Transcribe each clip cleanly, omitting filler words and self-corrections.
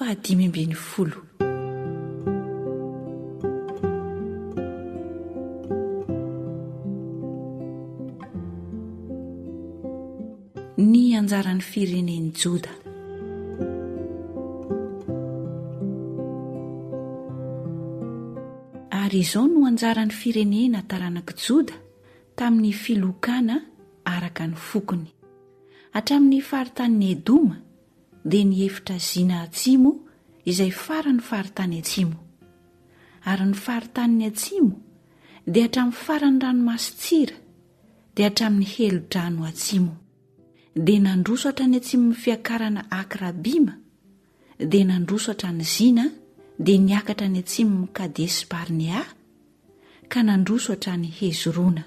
5:10. Ny anjaran'ny firenen'i Joda. Ary izao no anjaran'ny firenena taranaka Joda tamin'ny filokana araka ny fokony. Hatramin'ny faritany Edoma dia ny efitra zina atsimo izay farany faritany atsimo. Ary ny faritany atsimo dia hatramin'ny farany ranomasitsira dia hatramin'ny helodrano atsimo. Dia nandroso hatrany atsimon'ny fiakarana Akrabima dia nandroso hatrany Zina dia niakatra ny atsimon'ny Kadesy Barnea ka nandroso hatrany Hezrona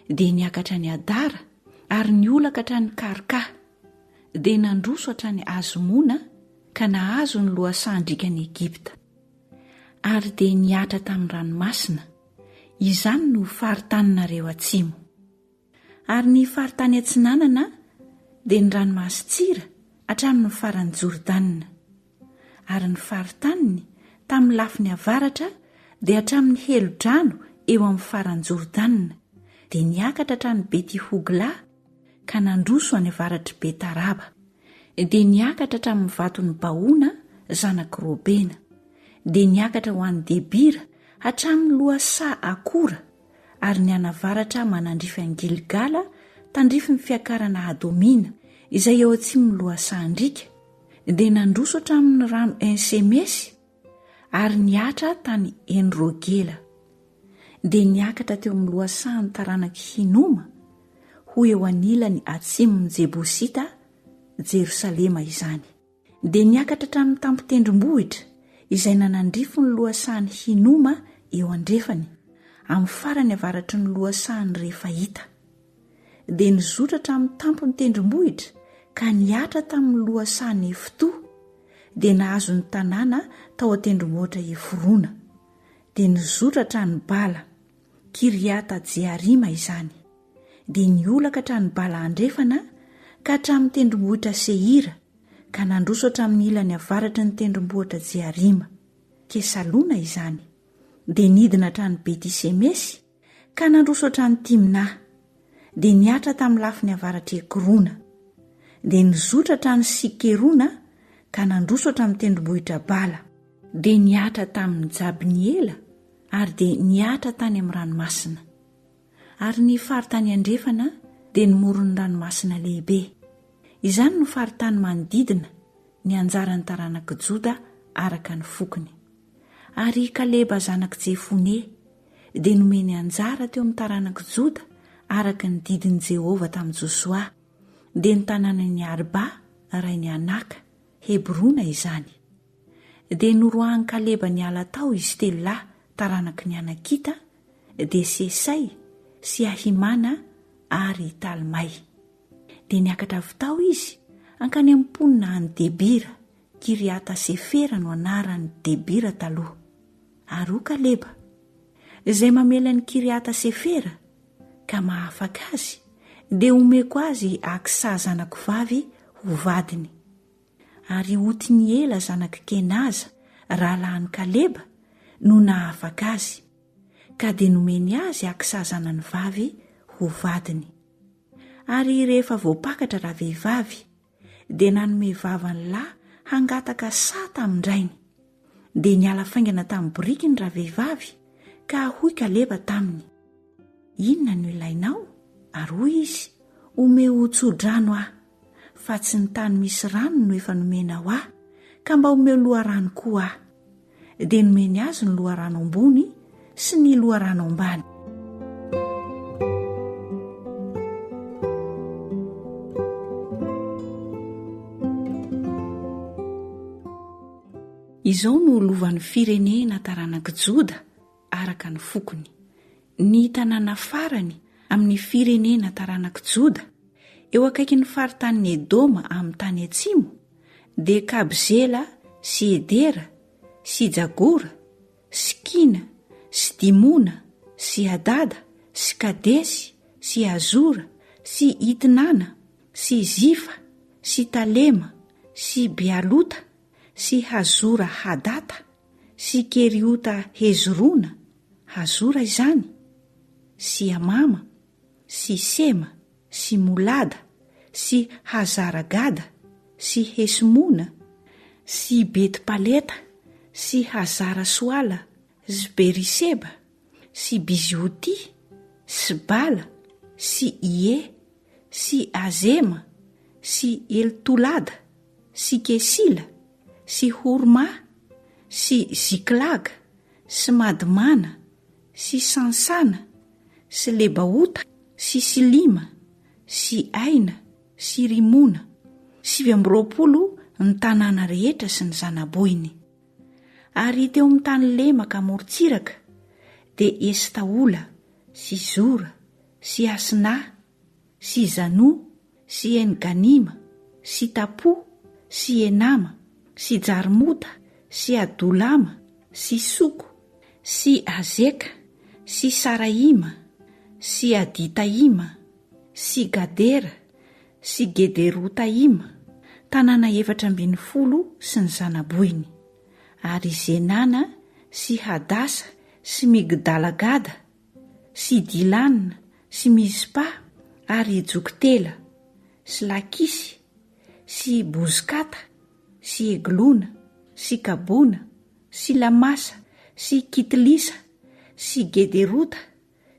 dia niakatra ny Adara ary niolaka hatrany Karka dia nandroso hatrany Azmona ka nahazo ny lohasan-drikan'i Egipta ary dia niatra tamin'ny ranomasina. Izany no faritanynareo atsimo. Ary ny faritany atsinanana dia ny ranomasitsira hatramin'ny faran'ny Jordanina. Ary ny faritaniny tamin'ny lafiny avaratra dia hatramin'ny helodrano eo amin'ny faran'ny Jordanina dia niakatra hatrany Beti-Hogla ka nandroso any avaratry Betaraba dia niakatra hatramin'ny vaton'ny Baona zanaky Robena dia niakatra ho an'ny Debira hatramin'ny Loasa Akora ary ny anavaratra manandrify an'i Gilgala tandrify ny fiakarana Adomina izay eo atsimon'ny Loasan-drika dia nandroso hatramin'ny rano Ensemesy ary niatra tany Enrogela dia niakatra teo amin'ny Loasan taranaky Hinoma ho eo anilany atsimon'ny Jebosita Jerosalema izany dia niakatra hatramin'ny tampon-tendrombohitra izay nanandrify ny Loasan Hinoma eo andrefany amin'ny farany avaratry ny Loasan Refahita dia nizotra hatramin'ny tampony tendrombohitra ka niatra tamin'ny Loasan Efto dia nahazo ny tanàna tao an-tendrombohitra Efrona dia nizotra hatrany Bala Kiriata Jearima izany dia niolaka hatrany Bala andrefana ka hatramin'ny tendrombohitra Seira ka nandroso hatramin'ny ilany avaratry ny tendrombohitra Jearima Kesalona izany dia nidina hatrany Betisemesy ka nandroso hatrany Timna dia niatra tamin'ny lafiny avaratry Ekrona dia nizotra hatrany Sikerona ka nandroso hatramin'ny tendrombohitra Bala dia niatra tamin'ny Jabniela ary dia niatra tany amin'ny ranomasina. Ary ny faritany andrefana dia ny moron'ny ranomasina lehibe. Izany no faritany manodidina ny anjaran'ny taranaka Joda araka ny fokony. Ary Kaleba zanaky Jefone dia nomeny anjara teo amin'ny taranaka Joda araka ny didin'i Jehova tamin'i Josua dia ny tanànan'ny Arba rain'ny Anaka Hebrona izany. Dia noroahan'i Kaleba niala tao izy telolahy taranaky ny Anakita dia Sesay sy Ahimana ary Talmay. Dia niakatra avy tao izy hankany amin'ny mponina any Debira, Kiriata Sefera no anaran'ny Debira taloha. Ary Kaleba izay mamela ny Kiriata Sefera ka mahafaka azy dia omeko azy Aksa zanaky vavy ho vadiny. Ary Otiniela zanaky Kenaza rahalahin'i Kaleba no nahafaka azy ka dia nomeny azy Aksa zanany vavy ho vadiny. Ary rehefa voapakatra raha vehivavy dia nanome vavany lahy hangataka sa tamin'ndrainy dia niala faingana tamin'ny biriky ny raha vehivavy ka hoy Kaleba taminy, inona no ilainao? Ary hoy izy, omeo tsodrano aho fa tsy ny tany misy rano no efa nomenao aho ka mba omeo loharano koa aho. Dia nomeny azy ny loharano ambony sy ny loharano ambany. Izao no lovan'ny firenena taranaka Joda araka ny fokony. Ny tanàna farany amin'ny firenena taranaka Joda eo akaiky ny faritany Edoma amin'ny tany atsimo dia Kabzela sy Edera sy Jagora sy Kina sy Dimona sy Adada sy Kadesy sy Azora sy Itnana sy Zifa sy Talema sy Bealota sy Hazora Hadata sy Keriota Hezrona, Hazora izany, sy Amama sy Sema sy Molada sy Hazaragada sy Hesmona sy Betpaleta sy Hazara Soala sy Beriseba sy Bizioti sy Bala sy Ie sy Azema sy Eltolada sy Kesila sy Horma sy Ziklaga sy Madmana sy Sansana sy Lebaota sy Silima sy Aina sy Rimona, 720 ny tanàna rehetra sy ny zanaboiny. Ary teo amin'ny tany lemaka amorontsiraka dia Estaola sy Zora sy Asina sy Zano sy Enganima sy Tapo sy Enama sy Jarmota sy Adolama sy Soko sy Azeka sy Saraima sy Aditaima sy Gadera sy Gederotaima, tanàna 410 sy ny zanaboiny. Ary Zenana sy Hadasa sy Migdalagada sy Dilana sy Mispa ary Joktela sy Lakisy sy Bozkata sy Eglona sy Kabona sy Lamasa sy Kitlisa sy Gederota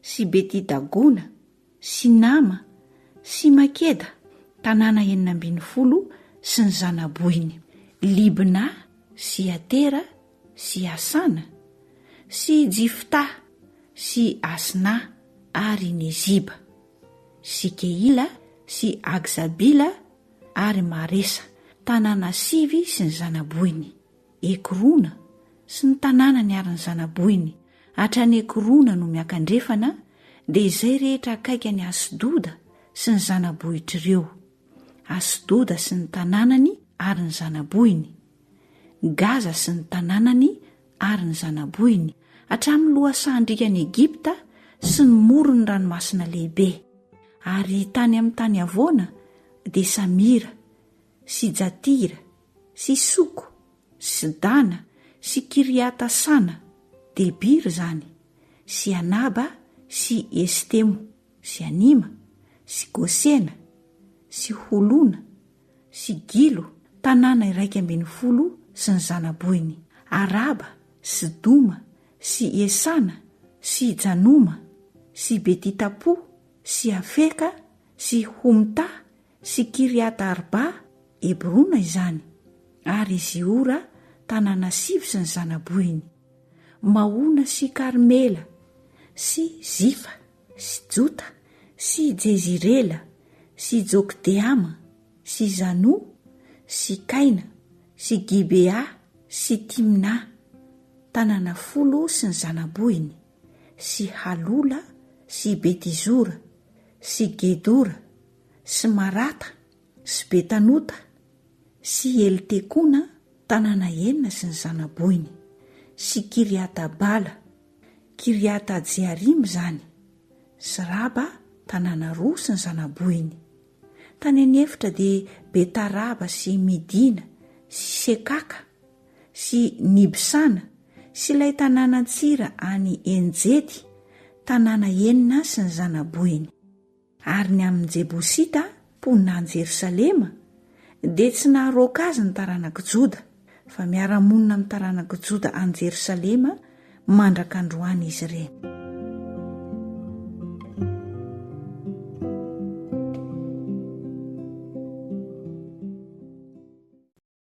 sy Betidagona sy Nama sy Makeda, tanàna 410 sy ny zanaboiny. Libna sy Atera sy Asana sy Jifta sy Asna ary Neziba sy Keila sy Agzabila ary Maresa, tanàna 5 sy ny zanaboiny. Ekrona sy ny tanàna niarany zanaboiny, hatrany Ekrona no miakandrefana dia izay rehetra akaiky ny Asdoda sy ny zanabohitr'ireo. Asdoda sy ny tanànany ary ny zanaboiny, Gaza sy ny tanànany ary ny zanaboiny, hatramin'ny lohasahndrikan'ny Egipta sy ny morony ranomasina lehibe. Ary tany amin'ny tany avoana dia Samira sy Jatira sy Soko sy Dana sy Kiriata Sana, Debir zany, sy Anaba sy Estemo sy Anima sy Gosena sy Holona sy Gilo, tanàna 110 sy ny zanaboiny. Araba sy Doma sy Esana sy Janoma sy Betitapo sy Afeka sy Homta sy Kiriata Arba, Hebrona izany. Ary Ziora, tanàna 5 sy ny zanaboiny. Maona sy Karmela sy Zifa sy Jota sy Jezirela sy Jokdeama sy Zano sy Kaina sy Gibea sy Timna, tanàna 10 sy ny zanaboiny. Sy Halola sy Betizora sy Gedora sy Marata sy Betanota sy Eltekona, tanàna 9 sy ny zanaboiny. Sy Kiriata Bala, Kiriata Jearim zany, sy Raba, tanàna 2 sy ny zanaboiny. Tany anefitra dia Betaraba sy Midina sy Sekaka sy Nibsana sy ilay tanàna tsira any Enjety, tanàna 9 sy ny zanaboiny. Ary ny amin'ny Jebosita, mponina any Jerosalema, dia tsy naharoaka azy ny taranaka Joda, fa miara-monina amin'ny taranaka Joda any Jerosalema mandrak'androany izy ireny.